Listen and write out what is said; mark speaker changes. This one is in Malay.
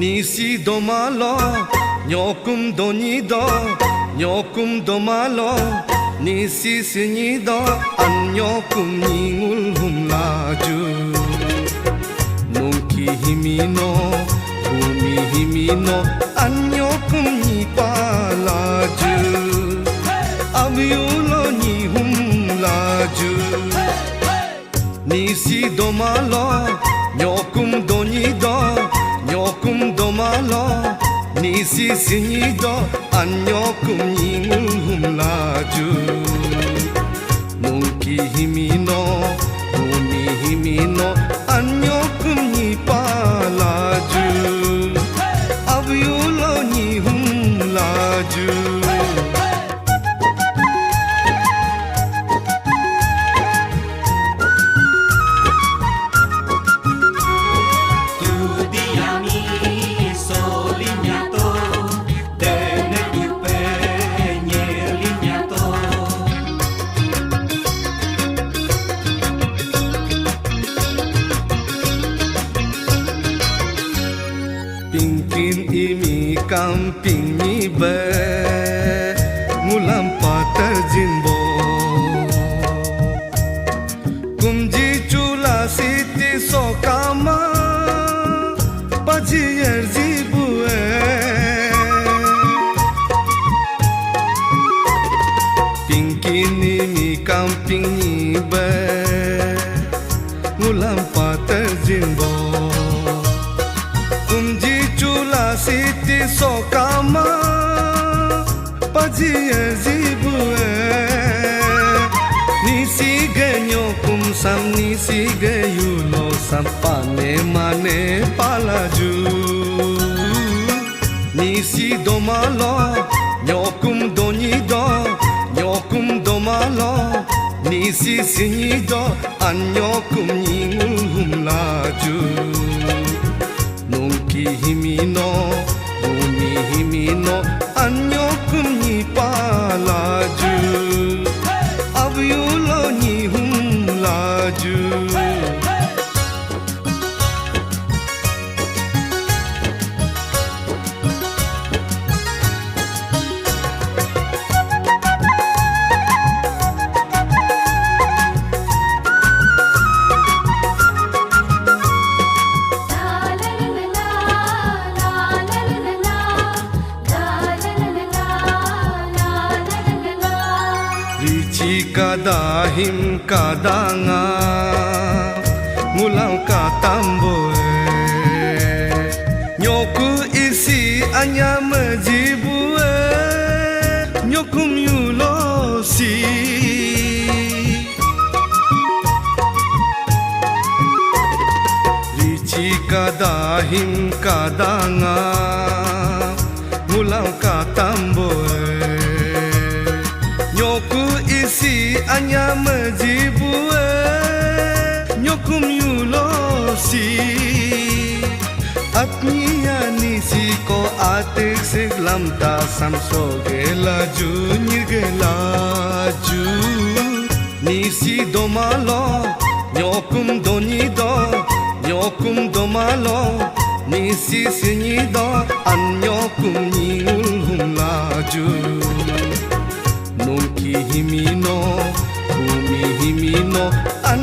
Speaker 1: Nisi domalo, nyokum donido, nyokum domalo, nisi sinyido, an nyokum ningul hum laju. Nungki himino, bumi himino, an nyokum ni palaju. Abiulo ni hum laju. Nisi domalo, nyokum donido, nyokum domalo, nisi sinyido, an nyokum ningul hum laju. Nungki himino, bumi himino, an nyokum ni palaju. Abiulo ni hum laju. Pingkin imi kamping ni be ngulam patar jinbo kumji chula siti sokama pajiyer jibue Pingkin imi kamping ni be ngulam patar jinbo kumji chula siti sokama pajiye jibue nisi genyo kum sam nisi geyulo sam pane mane palaju nisi domalo nyokum donido nyokum domalo nisi sinyido an nyokum ningul hum laju Nungki himino, bumi himino, an nyokum ni palaju. Abiulo ni hum laju. Kadahim kadanga ngulang katamboe nyoku isi anya majibue nyokum yulosi rici kadahim kadanga ngulang katamboe nyoku isi anya majibue nyokum yulosi apniya nisi ko atik siglam ta samso gelaju nirgelaju nisi domalo nyokum donido nyokum domalo nisi sinyido an nyokum ningul hum laju Nungki himino, bumi himino, an